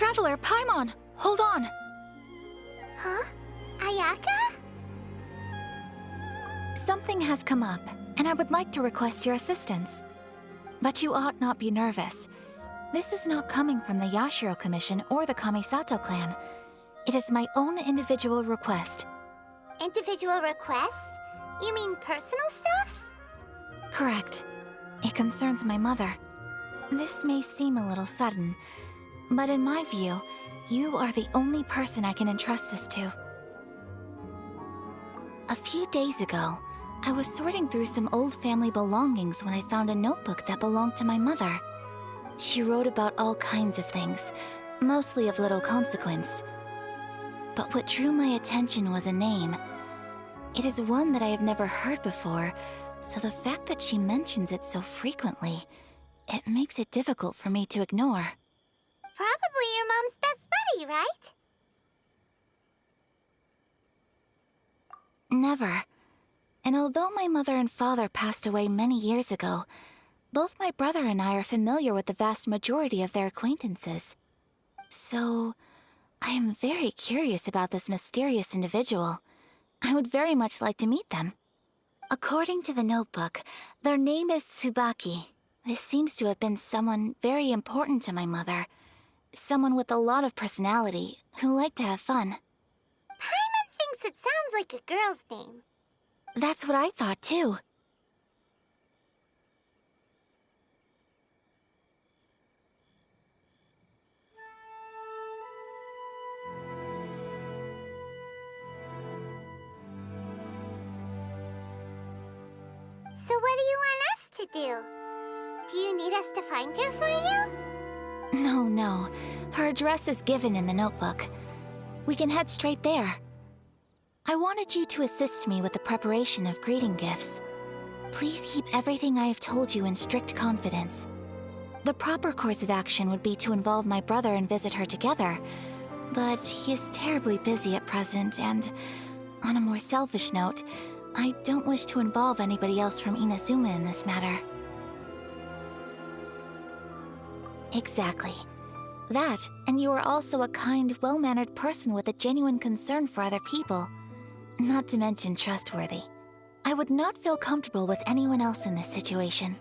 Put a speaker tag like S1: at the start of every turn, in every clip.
S1: Traveler, Paimon! Hold on!
S2: Huh? Ayaka?
S1: Something has come up, and I would like to request your assistance. But you ought not be nervous. This is not coming from the Yashiro Commission or the Kamisato clan. It is my own individual request.
S2: Individual request? You mean personal stuff?
S1: Correct. It concerns my mother. This may seem a little sudden, but in my view, you are the only person I can entrust this to. A few days ago, I was sorting through some old family belongings when I found a notebook that belonged to my mother. She wrote about all kinds of things, mostly of little consequence. But what drew my attention was a name. It is one that I have never heard before, so the fact that she mentions it so frequently, it makes it difficult for me to ignore.
S2: Probably your mom's best buddy, right?
S1: Never. And although my mother and father passed away many years ago, both my brother and I are familiar with the vast majority of their acquaintances. So, I am very curious about this mysterious individual. I would very much like to meet them. According to the notebook, their name is Tsubaki. This seems to have been someone very important to my mother. Someone with a lot of personality, who liked to have fun.
S2: Paimon thinks it sounds like a girl's name.
S1: That's what I thought too.
S2: So what do you want us to do? Do you need us to find her for you?
S1: No. Her address is given in the notebook. We can head straight there. I wanted you to assist me with the preparation of greeting gifts. Please keep everything I have told you in strict confidence. The proper course of action would be to involve my brother and visit her together, but he is terribly busy at present, and on a more selfish note, I don't wish to involve anybody else from Inazuma in this matter. Exactly. That, and you are also a kind, well-mannered person with a genuine concern for other people. Not to mention trustworthy. I would not feel comfortable with anyone else in this situation.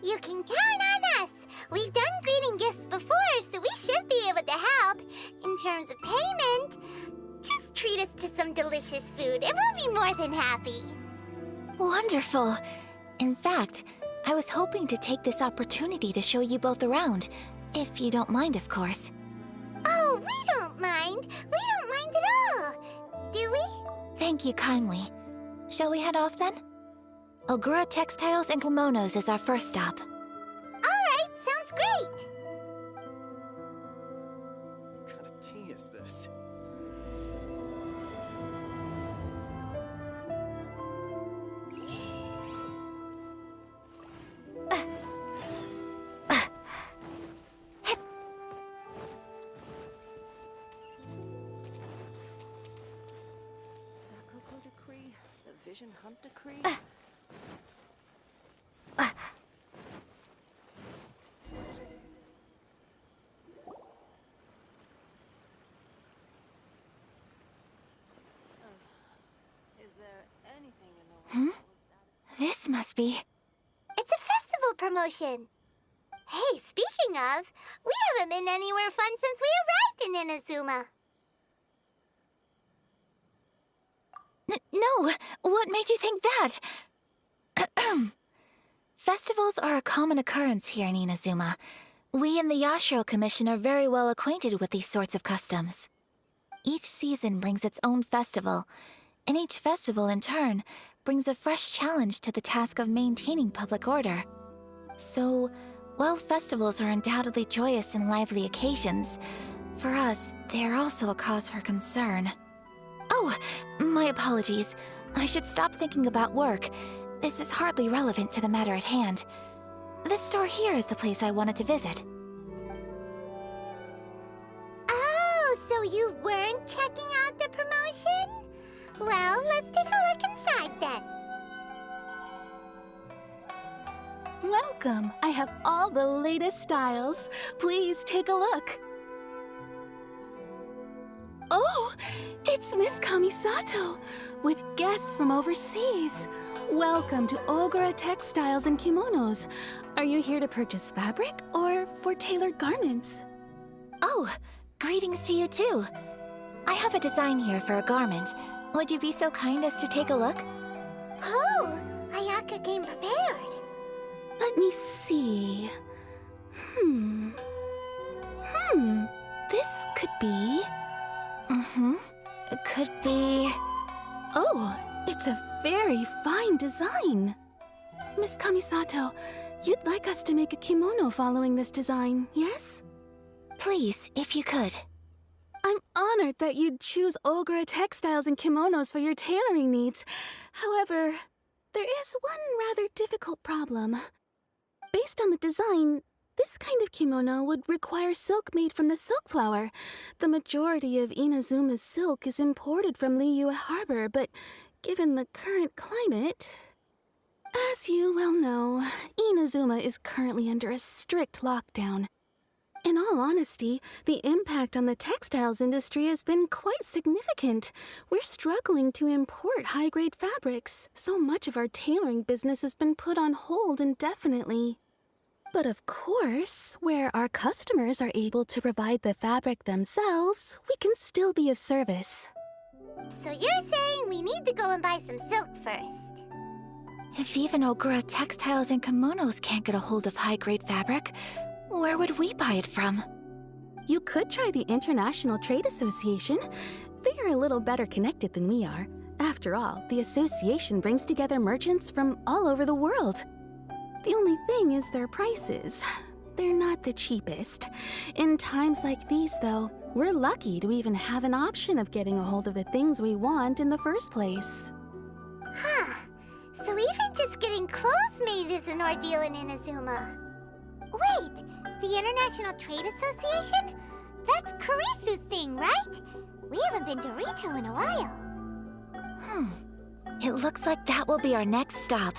S2: You can count on us! We've done greeting gifts before, so we should be able to help. In terms of payment, just treat us to some delicious food and we'll be more than happy.
S1: Wonderful! In fact, I was hoping to take this opportunity to show you both around, if you don't mind, of course.
S2: Oh, we don't mind. We don't mind at all. Do we?
S1: Thank you kindly. Shall we head off then? Ogura Textiles and Kimonos is our first stop.
S2: Alright, sounds great.
S3: What kind of tea is this?
S4: Sakoko Decree? The Vision Hunt Decree? Is there anything in the world that will
S1: This must be...
S2: It's a festival promotion. Hey, speaking of, we haven't been anywhere fun since we arrived in Inazuma.
S1: No! What made you think that? Festivals are a common occurrence here in Inazuma. We in the Yashiro Commission are very well acquainted with these sorts of customs. Each season brings its own festival, and each festival, in turn, brings a fresh challenge to the task of maintaining public order. So, while festivals are undoubtedly joyous and lively occasions, for us, they are also a cause for concern. Oh, my apologies. I should stop thinking about work. This is hardly relevant to the matter at hand. This store here is the place I wanted to visit.
S2: Oh, so you weren't checking out the promotion? Well, let's take a look inside then.
S5: Welcome! I have all the latest styles. Please take a look. Kamisato, with guests from overseas. Welcome to Ogura Textiles and Kimonos. Are you here to purchase fabric or for tailored garments?
S1: Oh, greetings to you too. I have a design here for a garment. Would you be so kind as to take a look?
S2: Oh, Ayaka came prepared.
S5: Let me see. This could be...
S1: It could be...
S5: Oh, it's a very fine design. Miss Kamisato, you'd like us to make a kimono following this design, yes?
S1: Please, if you could.
S5: I'm honored that you'd choose Ogura Textiles and Kimonos for your tailoring needs. However, there is one rather difficult problem. Based on the design, this kind of kimono would require silk made from the silk flower. The majority of Inazuma's silk is imported from Liyue Harbor, but given the current climate... As you well know, Inazuma is currently under a strict lockdown. In all honesty, the impact on the textiles industry has been quite significant. We're struggling to import high-grade fabrics. So much of our tailoring business has been put on hold indefinitely. But of course, where our customers are able to provide the fabric themselves, we can still be of service.
S2: So you're saying we need to go and buy some silk first?
S1: If even Ogura Textiles and Kimonos can't get a hold of high-grade fabric, where would we buy it from?
S5: You could try the International Trade Association. They are a little better connected than we are. After all, the association brings together merchants from all over the world. The only thing is their prices. They're not the cheapest. In times like these, though, we're lucky to even have an option of getting a hold of the things we want in the first place.
S2: Huh. So even just getting clothes made is an ordeal in Inazuma. Wait, the International Trade Association? That's Kurisu's thing, right? We haven't been to Rito in a while.
S1: It looks like that will be our next stop.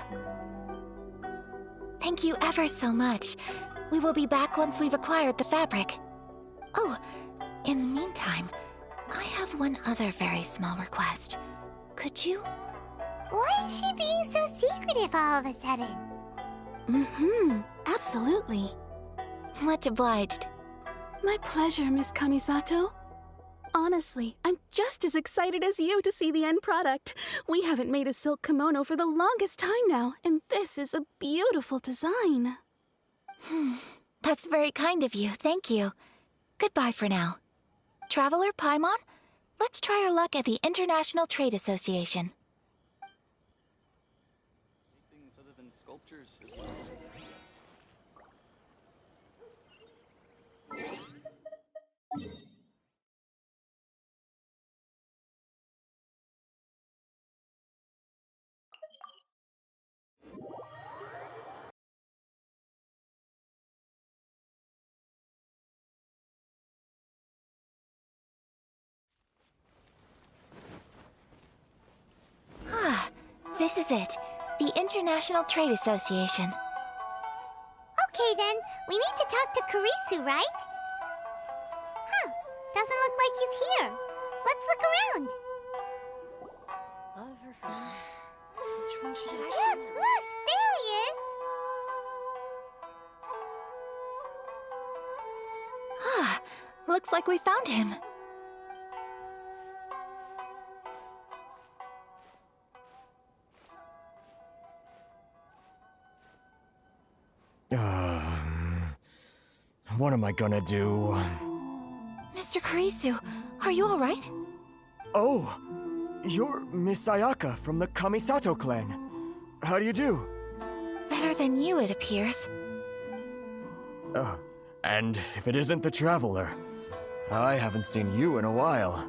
S1: Thank you ever so much. We will be back once we've acquired the fabric. Oh, in the meantime, I have one other very small request. Could you?
S2: Why is she being so secretive all of a sudden?
S5: Absolutely.
S1: Much obliged.
S5: My pleasure, Miss Kamisato. Honestly, I'm just as excited as you to see the end product. We haven't made a silk kimono for the longest time now, and this is a beautiful design.
S1: That's very kind of you, thank you. Goodbye for now. Traveler Paimon, let's try our luck at the International Trade Association.
S3: Things other than sculptures as well.
S1: This is it. The International Trade Association.
S2: Okay then, we need to talk to Kurisu, right? Huh, doesn't look like he's here. Let's look around.
S4: Love or friend? Which one should I
S2: Look, look, there he is.
S1: Looks like we found him.
S6: What am I gonna do?
S1: Mr. Kurisu, are you all right?
S6: Oh, you're Miss Ayaka from the Kamisato clan. How do you do?
S1: Better than you, it appears.
S6: And if it isn't the Traveler, I haven't seen you in a while.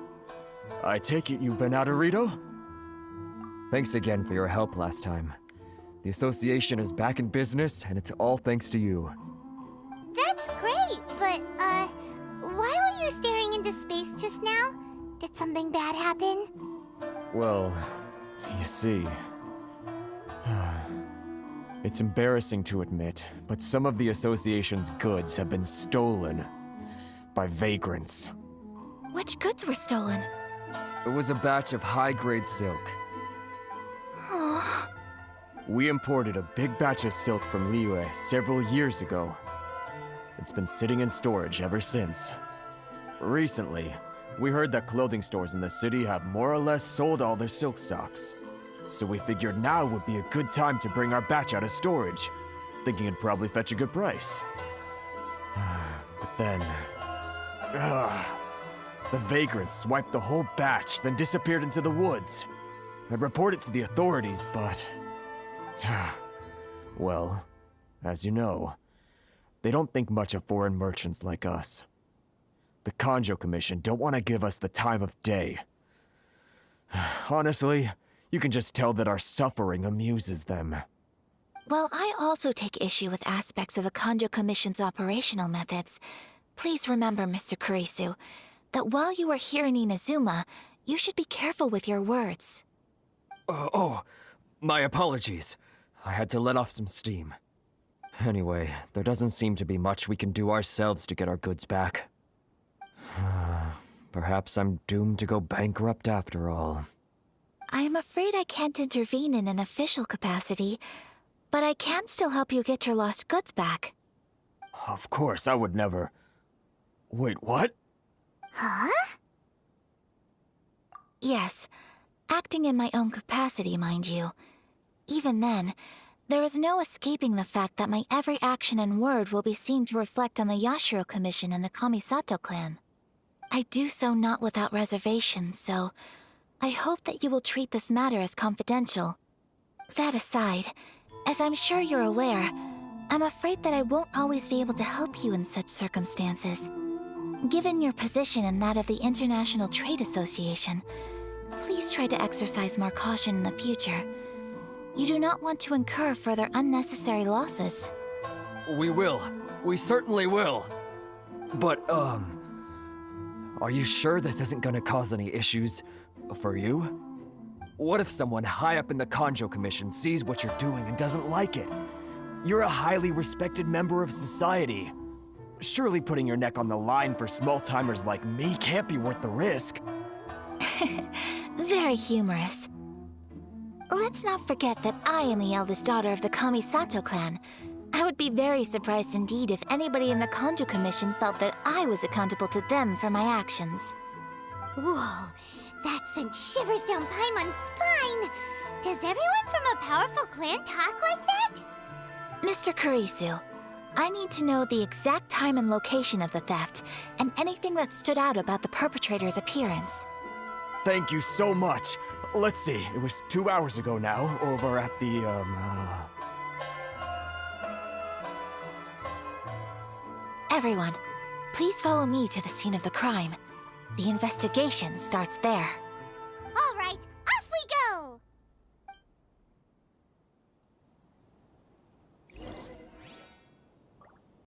S6: I take it you've been out of Rito? Thanks again for your help last time. The association is back in business, and it's all thanks to you.
S2: That's great, but, why were you staring into space just now? Did something bad happen?
S6: Well, you see... It's embarrassing to admit, but some of the association's goods have been stolen by vagrants.
S1: Which goods were stolen?
S6: It was a batch of high-grade silk. We imported a big batch of silk from Liyue several years ago. It's been sitting in storage ever since. Recently, we heard that clothing stores in the city have more or less sold all their silk stocks. So we figured now would be a good time to bring our batch out of storage, thinking it'd probably fetch a good price. But then... the vagrants swiped the whole batch, then disappeared into the woods. I'd report it to the authorities, but... well, as you know, they don't think much of foreign merchants like us. The Kanjo Commission don't want to give us the time of day. Honestly, you can just tell that our suffering amuses them.
S1: Well, I also take issue with aspects of the Kanjo Commission's operational methods. Please remember, Mr. Kurisu, that while you are here in Inazuma, you should be careful with your words.
S6: My apologies. I had to let off some steam. Anyway, there doesn't seem to be much we can do ourselves to get our goods back. Perhaps I'm doomed to go bankrupt after all.
S1: I am afraid I can't intervene in an official capacity, but I can still help you get your lost goods back.
S6: Of course, I would never... Wait, what?
S2: Huh?
S1: Yes, acting in my own capacity, mind you. Even then, there is no escaping the fact that my every action and word will be seen to reflect on the Yashiro Commission and the Kamisato clan. I do so not without reservation, so I hope that you will treat this matter as confidential. That aside, as I'm sure you're aware, I'm afraid that I won't always be able to help you in such circumstances. Given your position and that of the International Trade Association, please try to exercise more caution in the future. You do not want to incur further unnecessary losses.
S6: We will. We certainly will. But, are you sure this isn't gonna cause any issues for you? What if someone high up in the Kanjo Commission sees what you're doing and doesn't like it? You're a highly respected member of society. Surely putting your neck on the line for small-timers like me can't be worth the risk.
S1: Very humorous. Let's not forget that I am the eldest daughter of the Kamisato clan. I would be very surprised indeed if anybody in the Kanjo Commission felt that I was accountable to them for my actions.
S2: Whoa, that sent shivers down Paimon's spine! Does everyone from a powerful clan talk like that?
S1: Mr. Kurisu, I need to know the exact time and location of the theft, and anything that stood out about the perpetrator's appearance.
S6: Thank you so much. Let's see, it was 2 hours ago now, over at the,
S1: Everyone, please follow me to the scene of the crime. The investigation starts there.